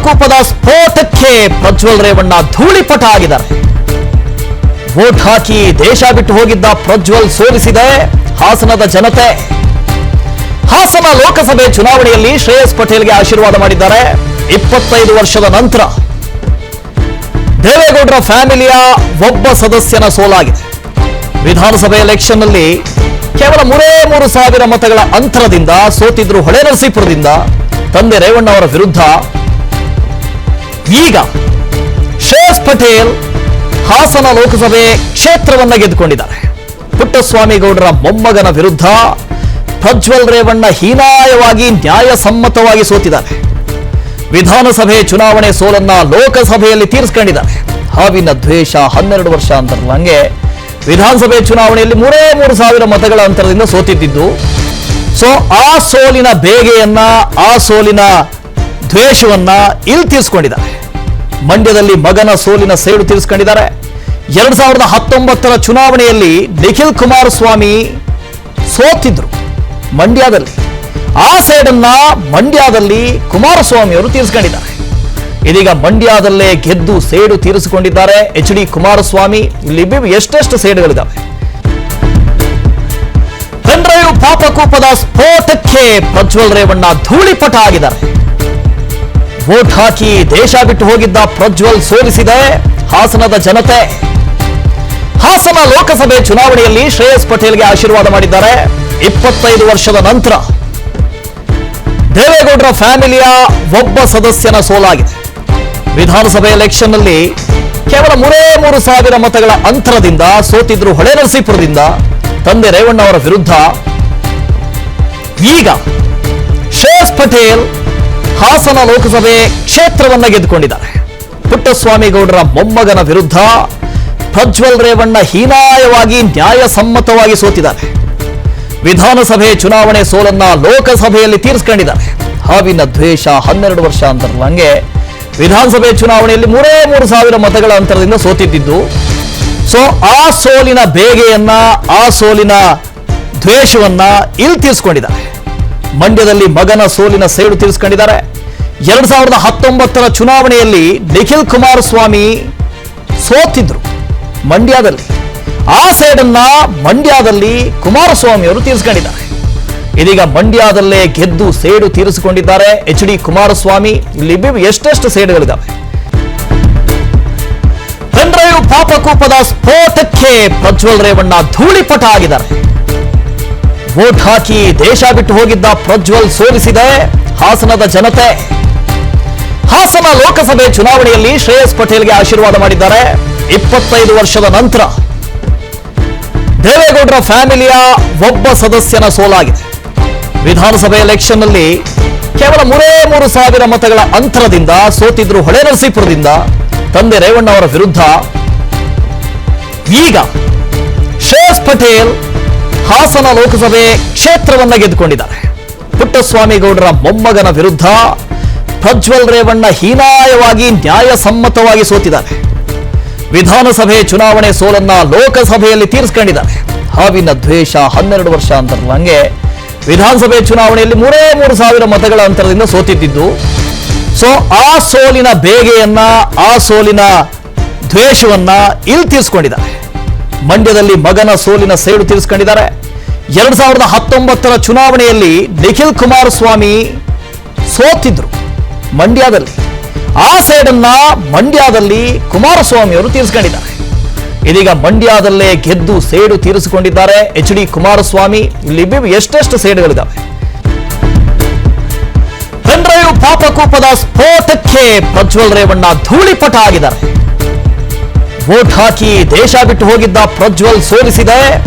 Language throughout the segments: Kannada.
ಪಾಪಕೂಪದ ಸ್ಫೋಟಕ್ಕೆ ಪ್ರಜ್ವಲ್ ರೇವಣ್ಣ ಧೂಳಿಪಟ ಆಗಿದ್ದಾರೆ. ವೋಟ್ ಹಾಕಿ ದೇಶ ಬಿಟ್ಟು ಹೋಗಿದ್ದ ಪ್ರಜ್ವಲ್ ಸೋಲಿಸಿದೆ ಹಾಸನದ ಜನತೆ. ಹಾಸನ ಲೋಕಸಭೆ ಚುನಾವಣೆಯಲ್ಲಿ ಶ್ರೇಯಸ್ ಪಟೇಲ್ಗೆ ಆಶೀರ್ವಾದ ಮಾಡಿದ್ದಾರೆ. 25 ವರ್ಷದ ನಂತರ ದೇವೇಗೌಡರ ಫ್ಯಾಮಿಲಿಯ ಒಬ್ಬ ಸದಸ್ಯನ ಸೋಲಾಗಿದೆ. ವಿಧಾನಸಭೆ ಎಲೆಕ್ಷನ್ನಲ್ಲಿ ಕೇವಲ 3,000 ಮತಗಳ ಅಂತರದಿಂದ ಸೋತಿದ್ರು ಹೊಳೆನರಸೀಪುರದಿಂದ ತಂದೆ ರೇವಣ್ಣ ಅವರ ವಿರುದ್ಧ. ಈಗ ಶ್ರೇಯಸ್ ಪಟೇಲ್ ಹಾಸನ ಲೋಕಸಭೆ ಕ್ಷೇತ್ರವನ್ನ ಗೆದ್ದುಕೊಂಡಿದ್ದಾರೆ. ಪುಟ್ಟಸ್ವಾಮಿ ಗೌಡರ ಮೊಮ್ಮಗನ ವಿರುದ್ಧ ಪ್ರಜ್ವಲ್ ರೇವಣ್ಣ ಹೀನಾಯವಾಗಿ ನ್ಯಾಯಸಮ್ಮತವಾಗಿ ಸೋತಿದ್ದಾರೆ. ವಿಧಾನಸಭೆ ಚುನಾವಣೆ ಸೋಲನ್ನ ಲೋಕಸಭೆಯಲ್ಲಿ ತೀರಿಸಿಕೊಂಡಿದ್ದಾರೆ. ಹಾವಿನ ದ್ವೇಷ 12 ವರ್ಷ ಅಂತಾರಲ್ಲ ಹಂಗೆ ವಿಧಾನಸಭೆ ಚುನಾವಣೆಯಲ್ಲಿ 3,000 ಮತಗಳ ಅಂತರದಿಂದ ಸೋತಿದ್ದು. ಸೊ ಆ ಸೋಲಿನ ಬೇಗೆಯನ್ನ, ಆ ಸೋಲಿನ ದ್ವೇಷವನ್ನ ಇಲ್ಲಿ ತೀರಿಸಿಕೊಂಡಿದ್ದಾರೆ. ಮಂಡ್ಯದಲ್ಲಿ ಮಗನ ಸೋಲಿನ ಸೇಡು ತೀರಿಸಿಕೊಂಡಿದ್ದಾರೆ. 2019ರ ಚುನಾವಣೆಯಲ್ಲಿ ನಿಖಿಲ್ ಕುಮಾರಸ್ವಾಮಿ ಸೋತಿದ್ರು ಮಂಡ್ಯದಲ್ಲಿ. ಆ ಸೇಡನ್ನ ಮಂಡ್ಯದಲ್ಲಿ ಕುಮಾರಸ್ವಾಮಿ ಅವರು ತೀರಿಸಿಕೊಂಡಿದ್ದಾರೆ. ಇದೀಗ ಮಂಡ್ಯದಲ್ಲೇ ಗೆದ್ದು ಸೇಡು ತೀರಿಸಿಕೊಂಡಿದ್ದಾರೆ HD ಕುಮಾರಸ್ವಾಮಿ. ಇಲ್ಲಿ ಎಷ್ಟೆಷ್ಟು ಸೇಡುಗಳಿದ್ದಾವೆ. ಪೆನ್ಡ್ರೈವ್ ಪಾಪಕೂಪದ ಸ್ಫೋಟಕ್ಕೆ ಪ್ರಜ್ವಲ್ ರೇವಣ್ಣ ಧೂಳಿಪಟ ಆಗಿದ್ದಾರೆ. ವೋಟ್ ಹಾಕಿ ದೇಶ ಬಿಟ್ಟು ಹೋಗಿದ್ದ ಪ್ರಜ್ವಲ್ ಸೋಲಿಸಿದೆ ಹಾಸನದ ಜನತೆ. ಹಾಸನ ಲೋಕಸಭೆ ಚುನಾವಣೆಯಲ್ಲಿ ಶ್ರೇಯಸ್ ಪಟೇಲ್ಗೆ ಆಶೀರ್ವಾದ ಮಾಡಿದ್ದಾರೆ. 25 ವರ್ಷದ ನಂತರ ದೇವೇಗೌಡರ ಫ್ಯಾಮಿಲಿಯ ಒಬ್ಬ ಸದಸ್ಯನ ಸೋಲಾಗಿದೆ. ವಿಧಾನಸಭೆ ಎಲೆಕ್ಷನ್ನಲ್ಲಿ ಕೇವಲ 3,000 ಮತಗಳ ಅಂತರದಿಂದ ಸೋತಿದ್ರು ಹೊಳೆನರಸೀಪುರದಿಂದ ತಂದೆ ರೇವಣ್ಣ ಅವರ ವಿರುದ್ಧ. ಈಗ ಶ್ರೇಯಸ್ ಪಟೇಲ್ ಹಾಸನ ಲೋಕಸಭೆ ಕ್ಷೇತ್ರವನ್ನ ಗೆದ್ದುಕೊಂಡಿದ್ದಾರೆ. ಪುಟ್ಟಸ್ವಾಮಿ ಗೌಡರ ಮೊಮ್ಮಗನ ವಿರುದ್ಧ ಪ್ರಜ್ವಲ್ ರೇವಣ್ಣ ಹೀನಾಯವಾಗಿ ನ್ಯಾಯಸಮ್ಮತವಾಗಿ ಸೋತಿದ್ದಾರೆ. ವಿಧಾನಸಭೆ ಚುನಾವಣೆ ಸೋಲನ್ನ ಲೋಕಸಭೆಯಲ್ಲಿ ತೀರಿಸಿಕೊಂಡಿದ್ದಾರೆ. ಹಾವಿನ ದ್ವೇಷ 12 ವರ್ಷ ಅಂತಾರಲ್ಲ ಹಂಗೆ ವಿಧಾನಸಭೆ ಚುನಾವಣೆಯಲ್ಲಿ 3,000 ಮತಗಳ ಅಂತರದಿಂದ ಸೋತಿದ್ದು. ಸೊ ಆ ಸೋಲಿನ ಬೇಗೆಯನ್ನ, ಆ ಸೋಲಿನ ದ್ವೇಷವನ್ನ ಇಲ್ಲಿ ತೀರಿಸಿಕೊಂಡಿದ್ದಾರೆ. ಮಂಡ್ಯದಲ್ಲಿ ಮಗನ ಸೋಲಿನ ಸೇಡು ತೀರಿಸಿಕೊಂಡಿದ್ದಾರೆ. 2019ರ ಚುನಾವಣೆಯಲ್ಲಿ ನಿಖಿಲ್ ಕುಮಾರಸ್ವಾಮಿ ಸೋತಿದ್ರು ಮಂಡ್ಯದಲ್ಲಿ. ಆ ಸೇಡನ್ನ ಮಂಡ್ಯದಲ್ಲಿ ಕುಮಾರಸ್ವಾಮಿ ಅವರು ತೀರಿಸಿಕೊಂಡಿದ್ದಾರೆ. ಇದೀಗ ಮಂಡ್ಯದಲ್ಲೇ ಗೆದ್ದು ಸೇಡು ತೀರಿಸಿಕೊಂಡಿದ್ದಾರೆ HD ಕುಮಾರಸ್ವಾಮಿ. ಇಲ್ಲಿ ಎಷ್ಟೆಷ್ಟು ಸೇಡುಗಳಿದ್ದಾವೆ. ಪೆನ್ಡ್ರೈವ್ ಪಾಪಕೂಪದ ಸ್ಫೋಟಕ್ಕೆ ಪ್ರಜ್ವಲ್ ರೇವಣ್ಣ ಧೂಳಿಪಟ ಆಗಿದ್ದಾರೆ. ವೋಟ್ ಹಾಕಿ ದೇಶ ಬಿಟ್ಟು ಹೋಗಿದ್ದ ಪ್ರಜ್ವಲ್ ಸೋಲಿಸಿದೆ ಹಾಸನದ ಜನತೆ. ಹಾಸನ ಲೋಕಸಭೆ ಚುನಾವಣೆಯಲ್ಲಿ ಶ್ರೇಯಸ್ ಪಟೇಲ್ಗೆ ಆಶೀರ್ವಾದ ಮಾಡಿದ್ದಾರೆ. 25 ವರ್ಷದ ನಂತರ ದೇವೇಗೌಡರ ಫ್ಯಾಮಿಲಿಯ ಒಬ್ಬ ಸದಸ್ಯನ ಸೋಲಾಗಿದೆ. ವಿಧಾನಸಭೆ ಎಲೆಕ್ಷನ್ನಲ್ಲಿ ಕೇವಲ 3,000 ಮತಗಳ ಅಂತರದಿಂದ ಸೋತಿದ್ರು ಹೊಳೆನರಸೀಪುರದಿಂದ ತಂದೆ ರೇವಣ್ಣ ಅವರ ವಿರುದ್ಧ. ಈಗ ಶ್ರೇಯಸ್ ಪಟೇಲ್ ಹಾಸನ ಲೋಕಸಭೆ ಕ್ಷೇತ್ರವನ್ನ ಗೆದ್ದುಕೊಂಡಿದ್ದಾರೆ. ಪುಟ್ಟಸ್ವಾಮಿ ಗೌಡರ ಮೊಮ್ಮಗನ ವಿರುದ್ಧ ಪ್ರಜ್ವಲ್ ರೇವಣ್ಣ ಹೀನಾಯವಾಗಿ ನ್ಯಾಯಸಮ್ಮತವಾಗಿ ಸೋತಿದ್ದಾರೆ. ವಿಧಾನಸಭೆ ಚುನಾವಣೆ ಸೋಲನ್ನ ಲೋಕಸಭೆಯಲ್ಲಿ ತೀರಿಸಿಕೊಂಡಿದ್ದಾರೆ. ಹಾವಿನ ದ್ವೇಷ 12 ವರ್ಷ ಅಂತಾರಲ್ಲ ಹಂಗೆ ವಿಧಾನಸಭೆ ಚುನಾವಣೆಯಲ್ಲಿ 3,000 ಮತಗಳ ಅಂತರದಿಂದ ಸೋತಿದ್ದು. ಸೊ ಆ ಸೋಲಿನ ಬೇಗೆಯನ್ನ, ಆ ಸೋಲಿನ ದ್ವೇಷವನ್ನ ಇಲ್ಲಿ ತೀರಿಸಿಕೊಂಡಿದ್ದಾರೆ. ಮಂಡ್ಯದಲ್ಲಿ ಮಗನ ಸೋಲಿನ ಸೇಡು ತೀರಿಸಿಕೊಂಡಿದ್ದಾರೆ. 2019ರ ಚುನಾವಣೆಯಲ್ಲಿ ನಿಖಿಲ್ ಕುಮಾರಸ್ವಾಮಿ ಸೋತಿದ್ರು ಮಂಡ್ಯದಲ್ಲಿ. ಆ ಸೇಡನ್ನ ಮಂಡ್ಯದಲ್ಲಿ ಕುಮಾರಸ್ವಾಮಿ ಅವರು ತೀರಿಸಿಕೊಂಡಿದ್ದಾರೆ. ಇದೀಗ ಮಂಡ್ಯದಲ್ಲೇ ಗೆದ್ದು ಸೇಡು ತೀರಿಸಿಕೊಂಡಿದ್ದಾರೆ HD ಕುಮಾರಸ್ವಾಮಿ. ಇಲ್ಲಿ ಎಷ್ಟೆಷ್ಟು ಸೇಡುಗಳಿದ್ದಾವೆ. ಪೆನ್ಡ್ರೈವ್ ಪಾಪಕೂಪದ ಸ್ಫೋಟಕ್ಕೆ ಪ್ರಜ್ವಲ್ ರೇವಣ್ಣ ಧೂಳಿಪಟ ಆಗಿದ್ದಾರೆ. ವೋಟ್ ಹಾಕಿ ದೇಶ ಬಿಟ್ಟು ಹೋಗಿದ್ದ ಪ್ರಜ್ವಲ್ ಸೋಲಿಸಿದೆ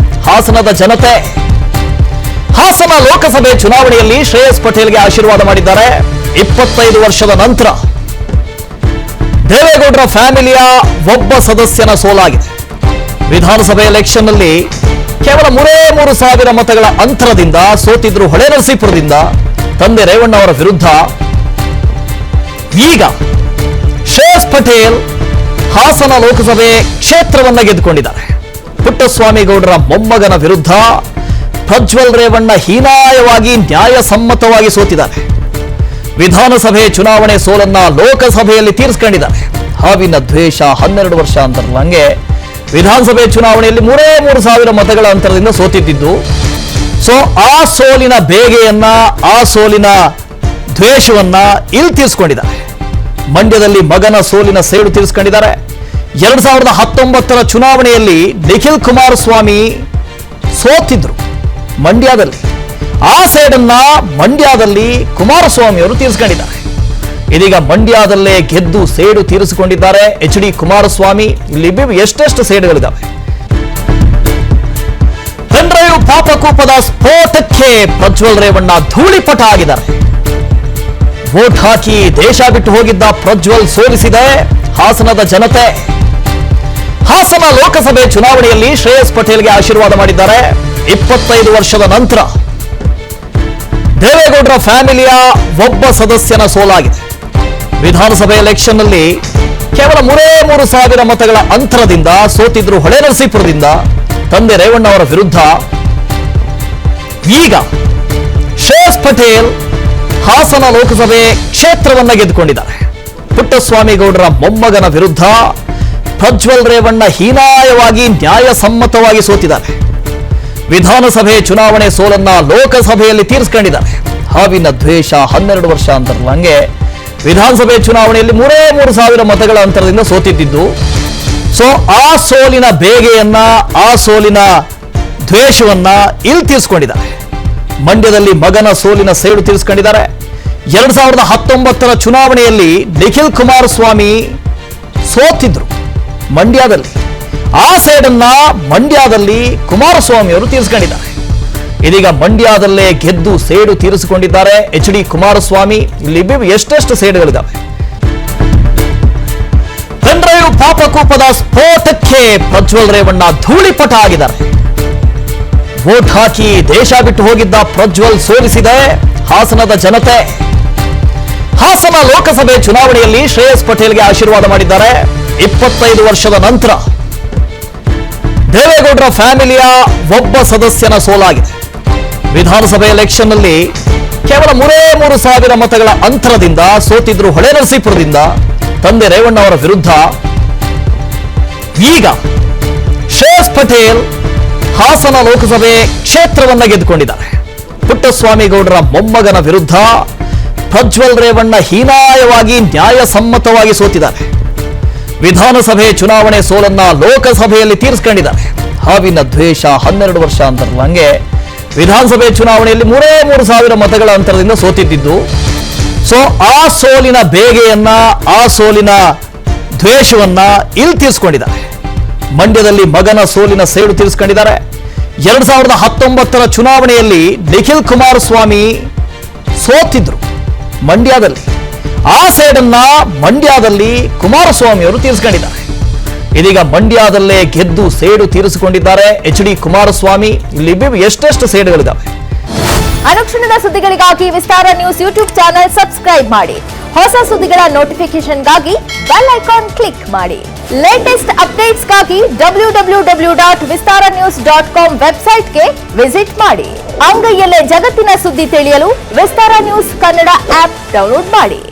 ಹಾಸನದ ಜನತೆ. ಹಾಸನ ಲೋಕಸಭೆ ಚುನಾವಣೆಯಲ್ಲಿ ಶ್ರೇಯಸ್ ಪಟೇಲ್ಗೆ ಆಶೀರ್ವಾದ ಮಾಡಿದ್ದಾರೆ. 25 ವರ್ಷದ ನಂತರ ದೇವೇಗೌಡರ ಫ್ಯಾಮಿಲಿಯ ಒಬ್ಬ ಸದಸ್ಯನ ಸೋಲಾಗಿದೆ. ವಿಧಾನಸಭೆ ಎಲೆಕ್ಷನ್ನಲ್ಲಿ ಕೇವಲ 3,000 ಮತಗಳ ಅಂತರದಿಂದ ಸೋತಿದ್ರು ಹೊಳೆನರಸೀಪುರದಿಂದ ತಂದೆ ರೇವಣ್ಣ ಅವರ ವಿರುದ್ಧ. ಈಗ ಶ್ರೇಯಸ್ ಪಟೇಲ್ ಹಾಸನ ಲೋಕಸಭೆ ಕ್ಷೇತ್ರವನ್ನ ಗೆದ್ದುಕೊಂಡಿದ್ದಾರೆ. ಪುಟ್ಟಸ್ವಾಮಿ ಗೌಡರ ಮೊಮ್ಮಗನ ವಿರುದ್ಧ ಪ್ರಜ್ವಲ್ ರೇವಣ್ಣ ಹೀನಾಯವಾಗಿ ನ್ಯಾಯಸಮ್ಮತವಾಗಿ ಸೋತಿದ್ದಾರೆ. ವಿಧಾನಸಭೆ ಚುನಾವಣೆ ಸೋಲನ್ನ ಲೋಕಸಭೆಯಲ್ಲಿ ತೀರಿಸಿಕೊಂಡಿದ್ದಾರೆ. ಹಾವಿನ ದ್ವೇಷ 12 ವರ್ಷ ಅಂತಾರಲ್ಲ ಹಂಗೆ ವಿಧಾನಸಭೆ ಚುನಾವಣೆಯಲ್ಲಿ 3,000 ಮತಗಳ ಅಂತರದಿಂದ ಸೋತಿದ್ದು. ಸೊ ಆ ಸೋಲಿನ ಬೇಗೆಯನ್ನ, ಆ ಸೋಲಿನ ದ್ವೇಷವನ್ನ ಇಲ್ಲಿ ತೀರಿಸಿಕೊಂಡಿದ್ದಾರೆ. ಮಂಡ್ಯದಲ್ಲಿ ಮಗನ ಸೋಲಿನ ಸೇಡು ತೀರಿಸಿಕೊಂಡಿದ್ದಾರೆ. 2019 ಚುನಾವಣೆಯಲ್ಲಿ ನಿಖಿಲ್ ಕುಮಾರಸ್ವಾಮಿ ಸೋತಿದ್ರು ಮಂಡ್ಯದಲ್ಲಿ. ಆ ಸೇಡನ್ನ ಮಂಡ್ಯದಲ್ಲಿ ಕುಮಾರಸ್ವಾಮಿ ಅವರು ತೀರಿಸಿಕೊಂಡಿದ್ದಾರೆ. ಇದೀಗ ಮಂಡ್ಯದಲ್ಲೇ ಗೆದ್ದು ಸೇಡು ತೀರಿಸಿಕೊಂಡಿದ್ದಾರೆ HD ಕುಮಾರಸ್ವಾಮಿ. ಇಲ್ಲಿ ಎಷ್ಟೆಷ್ಟು ಸೇಡುಗಳಿದ್ದಾವೆ. ಪೆನ್ಡ್ರೈವ್ ಪಾಪಕೂಪದ ಸ್ಫೋಟಕ್ಕೆ ಪ್ರಜ್ವಲ್ ರೇವಣ್ಣ ಧೂಳಿಪಟ ಆಗಿದ್ದಾರೆ. ವೋಟ್ ಹಾಕಿ ದೇಶ ಬಿಟ್ಟು ಹೋಗಿದ್ದ ಪ್ರಜ್ವಲ್ ಸೋಲಿಸಿದೆ ಹಾಸನದ ಜನತೆ. ಹಾಸನ ಲೋಕಸಭೆ ಚುನಾವಣೆಯಲ್ಲಿ ಶ್ರೇಯಸ್ ಪಟೇಲ್ಗೆ ಆಶೀರ್ವಾದ ಮಾಡಿದ್ದಾರೆ. 25 ವರ್ಷದ ನಂತರ ದೇವೇಗೌಡರ ಫ್ಯಾಮಿಲಿಯ ಒಬ್ಬ ಸದಸ್ಯನ ಸೋಲಾಗಿದೆ. ವಿಧಾನಸಭೆ ಎಲೆಕ್ಷನ್ ನಲ್ಲಿ ಕೇವಲ 3,000 ಮತಗಳ ಅಂತರದಿಂದ ಸೋತಿದ್ರು ಹೊಳೆನರಸೀಪುರದಿಂದ ತಂದೆ ರೇವಣ್ಣ ಅವರ ವಿರುದ್ಧ. ಈಗ ಶ್ರೇಯಸ್ ಪಟೇಲ್ ಹಾಸನ ಲೋಕಸಭೆ ಕ್ಷೇತ್ರವನ್ನ ಗೆದ್ದುಕೊಂಡಿದ್ದಾರೆ. ಪುಟ್ಟಸ್ವಾಮಿ ಗೌಡರ ಮೊಮ್ಮಗನ ವಿರುದ್ಧ ಪ್ರಜ್ವಲ್ ರೇವಣ್ಣ ಹೀನಾಯವಾಗಿ ನ್ಯಾಯಸಮ್ಮತವಾಗಿ ಸೋತಿದ್ದಾರೆ. ವಿಧಾನಸಭೆ ಚುನಾವಣೆ ಸೋಲನ್ನ ಲೋಕಸಭೆಯಲ್ಲಿ ತೀರಿಸಿಕೊಂಡಿದ್ದಾರೆ. ಹಾವಿನ ದ್ವೇಷ 12 ವರ್ಷ ಅಂತಾರಲ್ಲ ಹಂಗೆ ವಿಧಾನಸಭೆ ಚುನಾವಣೆಯಲ್ಲಿ 3,000 ಮತಗಳ ಅಂತರದಿಂದ ಸೋತಿದ್ದು. ಸೊ ಆ ಸೋಲಿನ ಬೇಗೆಯನ್ನ, ಆ ಸೋಲಿನ ದ್ವೇಷವನ್ನ ಇಲ್ಲಿ ತೀರಿಸಿಕೊಂಡಿದ್ದಾರೆ. ಮಂಡ್ಯದಲ್ಲಿ ಮಗನ ಸೋಲಿನ ಸೇಡು ತೀರಿಸಿಕೊಂಡಿದ್ದಾರೆ. 2019 ಚುನಾವಣೆಯಲ್ಲಿ ನಿಖಿಲ್ ಕುಮಾರಸ್ವಾಮಿ ಸೋತಿದ್ರು ಮಂಡ್ಯದಲ್ಲಿ. ಆ ಸೇಡನ್ನ ಮಂಡ್ಯದಲ್ಲಿ ಕುಮಾರಸ್ವಾಮಿ ಅವರು ತೀರಿಸಿಕೊಂಡಿದ್ದಾರೆ. ಇದೀಗ ಮಂಡ್ಯದಲ್ಲೇ ಗೆದ್ದು ಸೇಡು ತೀರಿಸಿಕೊಂಡಿದ್ದಾರೆ HD ಕುಮಾರಸ್ವಾಮಿ. ಇಲ್ಲಿ ಎಷ್ಟೆಷ್ಟು ಸೇಡುಗಳಿದ್ದಾವೆ. ಪೆನ್ಡ್ರೈವ್ ಪಾಪಕೂಪದ ಸ್ಫೋಟಕ್ಕೆ ಪ್ರಜ್ವಲ್ ರೇವಣ್ಣ ಧೂಳಿಪಟ ಆಗಿದ್ದಾರೆ. ವೋಟ್ ಹಾಕಿ ದೇಶ ಬಿಟ್ಟು ಹೋಗಿದ್ದ ಪ್ರಜ್ವಲ್ ಸೋಲಿಸಿದೆ ಹಾಸನದ ಜನತೆ. ಹಾಸನ ಲೋಕಸಭೆ ಚುನಾವಣೆಯಲ್ಲಿ ಶ್ರೇಯಸ್ ಪಟೇಲ್ಗೆ ಆಶೀರ್ವಾದ ಮಾಡಿದ್ದಾರೆ. 25 ವರ್ಷದ ನಂತರ ದೇವೇಗೌಡರ ಫ್ಯಾಮಿಲಿಯ ಒಬ್ಬ ಸದಸ್ಯನ ಸೋಲಾಗಿದೆ. ವಿಧಾನಸಭೆ ಎಲೆಕ್ಷನ್ ನಲ್ಲಿ ಕೇವಲ 3,000 ಮತಗಳ ಅಂತರದಿಂದ ಸೋತಿದ್ರು ಹೊಳೆನರಸೀಪುರದಿಂದ ತಂದೆ ರೇವಣ್ಣ ಅವರ ವಿರುದ್ಧ. ಈಗ ಶ್ರೇಯಸ್ ಪಟೇಲ್ ಹಾಸನ ಲೋಕಸಭೆ ಕ್ಷೇತ್ರವನ್ನ ಗೆದ್ದುಕೊಂಡಿದ್ದಾರೆ. ಪುಟ್ಟಸ್ವಾಮಿ ಗೌಡರ ಮೊಮ್ಮಗನ ವಿರುದ್ಧ ಪ್ರಜ್ವಲ್ ರೇವಣ್ಣ ಹೀನಾಯವಾಗಿ ನ್ಯಾಯಸಮ್ಮತವಾಗಿ ಸೋತಿದ್ದಾರೆ. ವಿಧಾನಸಭೆ ಚುನಾವಣೆ ಸೋಲನ್ನ ಲೋಕಸಭೆಯಲ್ಲಿ ತೀರಿಸಿಕೊಂಡಿದ್ದಾರೆ. ಹಾವಿನ ದ್ವೇಷ 12 ವರ್ಷ ಅಂತಾರಲ್ಲ ಹಂಗೆ ವಿಧಾನಸಭೆ ಚುನಾವಣೆಯಲ್ಲಿ 3,000 ಮತಗಳ ಅಂತರದಿಂದ ಸೋತಿದ್ದು. ಸೊ ಆ ಸೋಲಿನ ಬೇಗೆಯನ್ನ, ಆ ಸೋಲಿನ ದ್ವೇಷವನ್ನ ಇಲ್ಲಿ ತೀರಿಸಿಕೊಂಡಿದ್ದಾರೆ. ಮಂಡ್ಯದಲ್ಲಿ ಮಗನ ಸೋಲಿನ ಸೇಡು ತೀರಿಸಿಕೊಂಡಿದ್ದಾರೆ. 2019 ಚುನಾವಣೆಯಲ್ಲಿ ನಿಖಿಲ್ ಕುಮಾರಸ್ವಾಮಿ ಸೋತಿದ್ರು ಮಂಡ್ಯದಲ್ಲಿ. ಆ ಸೇಡನ್ನ ಮಂಡ್ಯದಲ್ಲಿ ಕುಮಾರಸ್ವಾಮಿ ಅವರು ತೀರಿಸಿಕೊಂಡಿದ್ದಾರೆ. ಇದೀಗ ಮಂಡ್ಯದಲ್ಲೇ ಗೆದ್ದು ಸೇಡು ತೀರಿಸಿಕೊಂಡಿದ್ದಾರೆ HD ಕುಮಾರಸ್ವಾಮಿ. ಇಲ್ಲಿ ಎಷ್ಟೆಷ್ಟು ಸೇಡುಗಳಿದ್ದಾವೆ. ಅನುಕ್ಷಣದ ಸುದ್ದಿಗಳಿಗಾಗಿ ವಿಸ್ತಾರ ನ್ಯೂಸ್ ಯೂಟ್ಯೂಬ್ ಚಾನೆಲ್ ಸಬ್ಸ್ಕ್ರೈಬ್ ಮಾಡಿ. ಹೊಸ ಸುದ್ದಿಗಳ ನೋಟಿಫಿಕೇಶನ್ಗಾಗಿ ಬೆಲ್ ಐಕಾನ್ ಕ್ಲಿಕ್ ಮಾಡಿ. ಲೇಟೆಸ್ಟ್ ಅಪ್ಡೇಟ್ಸ್ಗಾಗಿ www.vistaranews.com ವೆಬ್ಸೈಟ್ಗೆ ವಿಸಿಟ್ ಮಾಡಿ. ಅಂಗೈಯಲ್ಲೇ ಜಗತ್ತಿನ ಸುದ್ದಿ ತಿಳಿಯಲು ವಿಸ್ತಾರ ನ್ಯೂಸ್ ಕನ್ನಡ ಆಪ್ ಡೌನ್ಲೋಡ್ ಮಾಡಿ.